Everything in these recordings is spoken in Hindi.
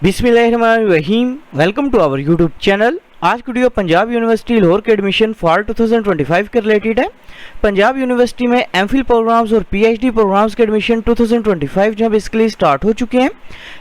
बिस्मिल्लाहिर्रहमानिर्रहीम। Welcome to our YouTube channel. आज की वीडियो पंजाब यूनिवर्सिटी लाहौर के एडमिशन फॉर 2025 के रिलेटेड है। पंजाब यूनिवर्सिटी में एमफिल प्रोग्राम्स और पीएचडी प्रोग्राम्स के एडमिशन 2025 जब इसके लिए स्टार्ट हो चुके हैं।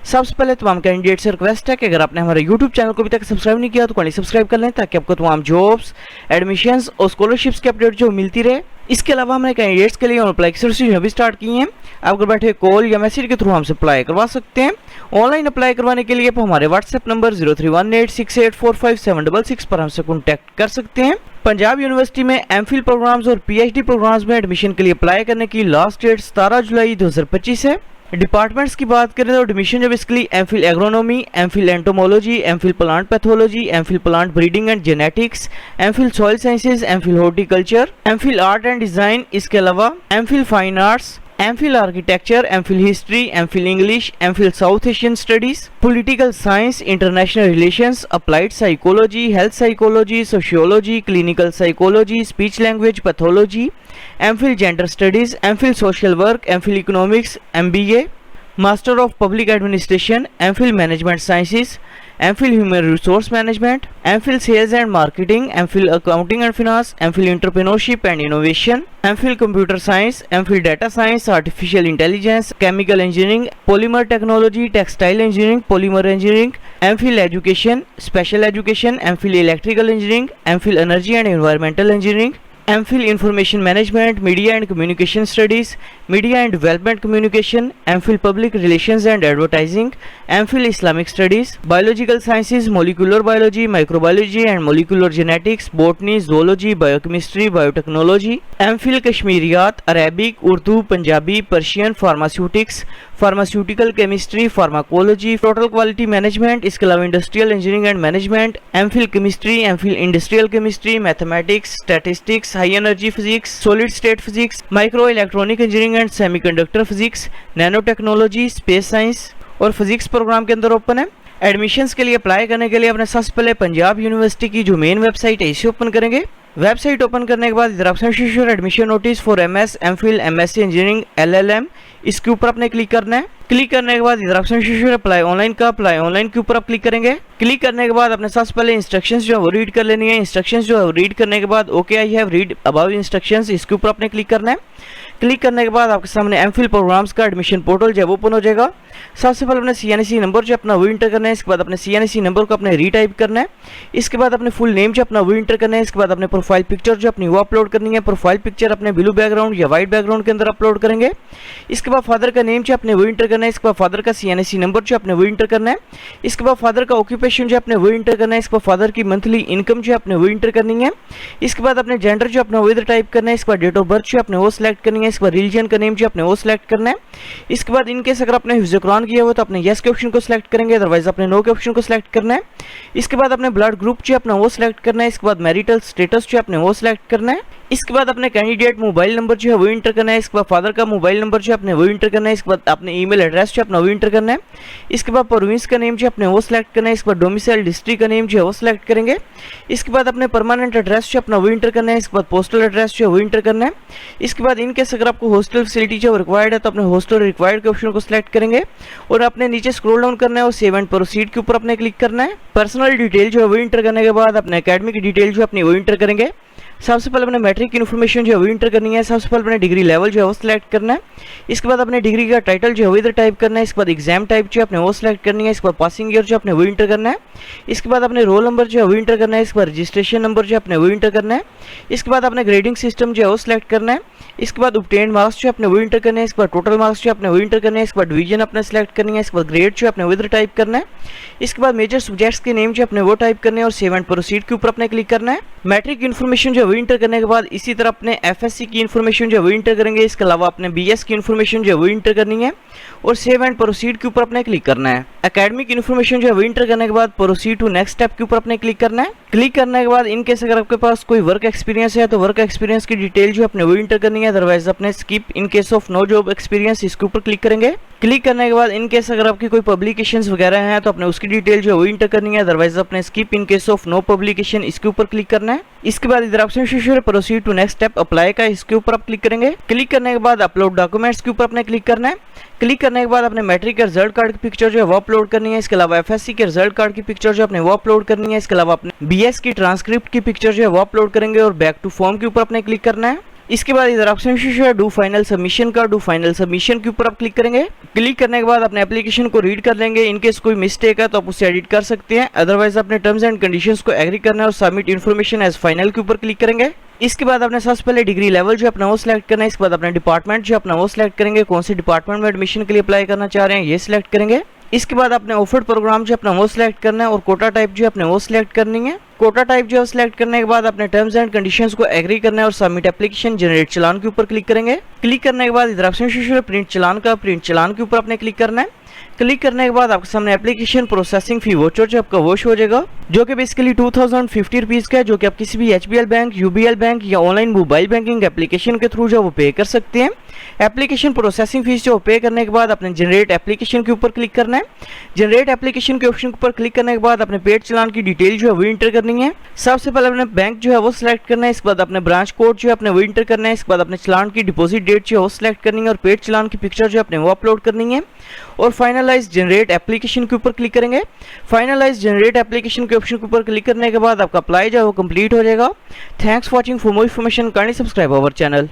सबसे पहले तमाम कैंडिडेट से रिक्वेस्ट है कि अगर आपने हमारे यूट्यूब चैनल को अभी तक सब्सक्राइब नहीं किया तो काइंडली सब्सक्राइब कर लें ताकि आपको तमाम जॉब्स, एडमिशन्स और स्कॉलरशिप्स के अपडेट जो मिलती रहे। इसके अलावा हमने कैंडिडेट्स के लिए अप्लाई सर्विस भी स्टार्ट की हैं। आप घर बैठे कॉल या मैसेज के थ्रू हमसे अप्लाई करवा सकते हैं। ऑनलाइन अप्लाई करवाने के लिए आप हमारे व्हाट्सएप नंबर 0318684576 पर हमसे कॉन्टैक्ट कर सकते हैं। पंजाब यूनिवर्सिटी में एमफिल प्रोग्राम्स और पीएचडी प्रोग्राम्स में एडमिशन के लिए अप्लाई करने की लास्ट डेट 17 जुलाई 2025 है। डिपार्टमेंट्स की बात करें तो एडमिशन जब इसके लिए MPhil agronomy, MPhil entomology, MPhil plant pathology, MPhil plant breeding and genetics, MPhil soil sciences, MPhil horticulture, MPhil art and design, इसके अलावा MPhil fine arts, MPhil architecture, MPhil history, MPhil English, MPhil south Asian studies, political science, international relations, applied psychology, health psychology, sociology, clinical psychology, speech language pathology, MPhil gender studies, MPhil social work, MPhil economics, MBA, master of public administration, MPhil management sciences, MPhil human resource management, MPhil sales and marketing, MPhil accounting and finance, MPhil entrepreneurship and innovation, MPhil computer science, MPhil data science, artificial intelligence, chemical engineering, polymer technology, textile engineering, polymer engineering, MPhil education, special education, MPhil electrical engineering, MPhil energy and environmental engineering, MPhil information management, media and communication studies, media and development communication, MPhil public relations and advertising, MPhil Islamic studies, biological sciences, molecular biology, microbiology and molecular genetics, botany, zoology, biochemistry, biotechnology, MPhil Kashmiriyat, Arabic, Urdu, Punjabi, Persian, pharmaceutics, pharmaceutical chemistry, pharmacology, total quality management, इसके अलावा industrial engineering and management, MPhil chemistry, MPhil industrial chemistry, mathematics, statistics, high energy physics, solid state physics, micro electronic engineering and semiconductor physics, nano technology, space science और फिजिक्स प्रोग्राम के अंदर ओपन है। एडमिशन्स के लिए अप्लाई करने के लिए अपने सबसे पहले पंजाब यूनिवर्सिटी की जो मेन वेबसाइट है इसे ओपन करेंगे। वेबसाइट ओपन करने के बाद इधर option schedule admission notice for MS, MPhil, MSc engineering, LLM, इसके ऊपर आपने क्लिक करना है। क्लिक करने के बाद इधर ऑप्शन शेड्यूल अप्लाई ऑनलाइन का, अप्लाई ऑनलाइन के ऊपर आप क्लिक करेंगे। क्लिक करने के बाद अपने सबसे पहले इंस्ट्रक्शंस जो है वो रीड कर लेनी है। इंस्ट्रक्शंस जो है वो रीड करने के बाद okay I have read about instructions, इसके ऊपर आपने क्लिक करना है। क्लिक करने के बाद आपके सामने एमफिल प्रोग्राम्स का एडमिशन पोर्टल जो है वो ओपन हो जाएगा। सबसे पहले अपने सीएनएससी नंबर जो अपना वो इंटर करना है। इसके बाद अपने सीएनएससी नंबर को अपने रीटाइप करना है। इसके बाद अपने फुल नेम जो अपना वो इंटर करना है। इसके बाद अपने प्रोफाइल पिक्चर जो अपनी वो अपलोड करनी है। प्रोफाइल पिक्चर अपने ब्लू बैकग्राउंड या व्हाइट बैकग्राउंड के अंदर अपलोड करेंगे। इसके बाद फादर का नेम जो अपने वो इंटर करना है। इसके बाद फादर का सीएनएससी नंबर जो अपने वो इंटर करना है। इसके बाद फादर का ऑक्यूपेशन जो अपने वो इंटर करना है। इसके बाद फादर की मंथली इनकम जो अपने वो इंटर करनी है। इसके बाद अपने जेंडर जो अपना वो इधर टाइप करना है। इसके बाद डेट ऑफ बर्थ जो अपने वो सिलेक्ट करनी है। इसके बाद रिलीजन का नेम जो अपने वो सिलेक्ट करना है। इसके बाद इनकेस अगर आपने हिफ्ज़ कुरान किया हो तो अपने यस के ऑप्शन को सिलेक्ट करेंगे, अदरवाइज अपने नो के ऑप्शन को सिलेक्ट करना है। इसके बाद अपने ब्लड ग्रुप जो अपना वो सिलेक्ट करना है। इसके बाद मैरिटल स्टेटस जो अपने वो सिलेक्ट करना है। इसके बाद अपने कैंडिडेट मोबाइल नंबर जो है वो इंटर करना है। इसके बाद फादर का मोबाइल नंबर जो अपने वो इंटर करना है। इसके बाद अपने ईमेल एड्रेस जो अपना वो इंटर करना है। इसके बाद प्रोविंस का नेम जो अपने वो सिलेक्ट करना है। इसके बाद डोमिसाइल डिस्ट्रिक्ट का नेम जो है वो सिलेक्ट करेंगे। इसके बाद अपने परमानेंट एड्रेस जो अपना वो इंटर करना है। इसके बाद पोस्टल एड्रेस जो है वो इंटर करना है। इसके बाद इनकेस अगर आपको हॉस्टल फैसिलिटी जो रिक्वायर्ड है तो अपने हॉस्टल रिक्वायर्ड के ऑप्शन को सिलेक्ट करेंगे और अपने नीचे स्क्रॉल डाउन करना है और सेव एंड प्रोसीड के ऊपर अपने क्लिक करना है। पर्सनल डिटेल जो है वो इंटर करने के बाद अपने एकेडमिक डिटेल जो अपनी वो इंटर करेंगे। सबसे पहले अपने मैट्रिक की इन्फॉर्मेशन जो है वो इंटर करनी है। सबसे पहले अपने डिग्री लेवल जो है वो सिलेक्ट करना है। इसके बाद अपने डिग्री का टाइटल जो है वो इधर टाइप करना है। इसके बाद एग्जाम टाइप जो अपने वो सिलेक्ट करनी है। इसके बाद पासिंग ईयर जो अपने वो इंटर करना है। इसके बाद अपने रोल नंबर जो है वो इंटर करना है। इसके बाद रजिस्ट्रेशन नंबर जो अपने वो इंटर करना है। इसके बाद अपने ग्रेडिंग सिस्टम जो है वो सिलेक्ट करना है। इसके बाद ऑब्टेन्ड मार्क्स जो अपने वो इंटर करने हैं। इसके बाद टोटल मार्क्स जो अपने वो इंटर करने हैं। इसके बाद डिवीजन अपने सिलेक्ट करनी है। इसके बाद ग्रेड जो अपने वो इधर टाइप करना है। इसके बाद मेजर सब्जेक्ट्स के नेम जो अपने वो टाइप करने हैं और सेव एंड प्रोसीड के ऊपर अपने क्लिक करना है। मैट्रिक इन्फॉर्मेशन जो है वो इंटर करने के बाद इसी तरह अपने एफएससी की इन्फॉर्मेशन जो है वो इंटर करेंगे। इसके अलावा अपने बीएस की इन्फॉर्मेशन जो है वो इंटर करनी है और सेव एंड प्रोसीड के ऊपर अपने क्लिक करना है। एकेडमिक इन्फॉर्मेशन जो है वो इंटर करने के बाद प्रोसीड टू नेक्स्ट स्टेप के ऊपर अपने क्लिक करना है। क्लिक करने के बाद इनकेस अगर आपके पास कोई वर्क एक्सपीरियंस है तो वर्क एक्सपीरियंस की डिटेल जो अपने वो इंटर करनी है, अदरवाइज अपने skip in case of no job experience इसके ऊपर क्लिक करेंगे। क्लिक करने के बाद इन केस अगर आपकी कोई पब्लिकेशंस वगैरह हैं तो अपने उसकी डिटेल जो है वो इंटर करनी है, अदरवाइज अपने skip in case of no publication इसके ऊपर क्लिक करना है। इसके बाद इधर option proceed to next step apply का, इसके ऊपर आप क्लिक करेंगे। क्लिक करने के बाद अपलोड डॉक्यूमेंट्स के ऊपर अपने क्लिक करना है। क्लिक करने के बाद अपने मैट्रिक के रिजल्ट कार्ड की पिक्चर जो है वो अपलोड करनी है। इसके अलावा एफएससी के रिजल्ट कार्ड की पिक्चर जो अपने वो अपलोड करनी है। इसके अलावा अपने बीएस की ट्रांसक्रिप्ट की पिक्चर जो है वो अपलोड करेंगे और बैक टू फॉर्म के ऊपर अपने क्लिक करना है। इसके बाद इधर ऑप्शन डू फाइनल सबमिशन का, डू फाइनल सबमिशन के ऊपर आप क्लिक करेंगे। क्लिक करने के बाद अपने एप्लीकेशन को रीड कर लेंगे। इनकेस कोई मिस्टेक है तो आप उसे एडिट कर सकते हैं, अदरवाइज अपने टर्म्स एंड कंडीशंस को एग्री करना है और सबमिट इन्फॉर्मेशन एज फाइनल के ऊपर क्लिक करेंगे। इसके बाद अपने सबसे पहले डिग्री लेवल जो अपना वो सिलेक्ट करना है। इसके बाद अपने डिपार्टमेंट जो अपना वो सिलेक्ट करेंगे, कौन से डिपार्टमेंट में एडमिशन के लिए अप्लाई करना चाह रहे हैं ये सिलेक्ट करेंगे। इसके बाद अपने ऑफर्ड प्रोग्राम जो अपना वो सिलेक्ट करना है और कोटा टाइप जो अपने वो सिलेक्ट करनी है। कोटा टाइप जो सिलेक्ट करने के बाद अपने टर्म्स एंड कंडीशंस को एग्री करना है और सबमिट एप्लीकेशन जनरेट चालान के ऊपर क्लिक करेंगे। क्लिक करने के बाद इधर ऑप्शन प्रिंट चालान का, प्रिंट चालान के ऊपर अपने क्लिक करना है। क्लिक करने के बाद आपके सामने एप्लीकेशन प्रोसेसिंग फी वोचर जो आपका वॉश हो जाएगा, जो कि बेसिकली 2050 रुपीज़ का है, जो कि आप किसी भी HBL बैंक, UBL बैंक या ऑनलाइन मोबाइल बैंकिंग एप्लीकेशन के थ्रू जो वो पे कर सकते हैं। एप्लीकेशन प्रोसेसिंग फीस जो पे करने के बाद अपने जनरेट एप्लीकेशन के ऊपर क्लिक करना है। जनरेट एप्लीकेशन के ऑप्शन के ऊपर क्लिक करने के बाद अपने पेड चालान की डिटेल जो है वो इंटर करनी है। सबसे पहले अपने बैंक जो है वो सिलेक्ट करना है। इसके बाद अपने ब्रांच कोड जो है अपने वो इंटर करना है। इसके बाद अपने चालान की डिपॉजिट डेट जो है वो सिलेक्ट करनी है और पेड चालान की पिक्चर जो है अपने वो अपलोड करनी है और फाइनलाइज जनरेट एप्लीकेशन के ऊपर क्लिक करेंगे। फाइनलाइज जनरेट एप्लीकेशन के ऑप्शन के ऊपर क्लिक करने के बाद आपका अप्लाई जो है वो कंप्लीट हो जाएगा। Thanks for watching. For more information kindly subscribe our channel.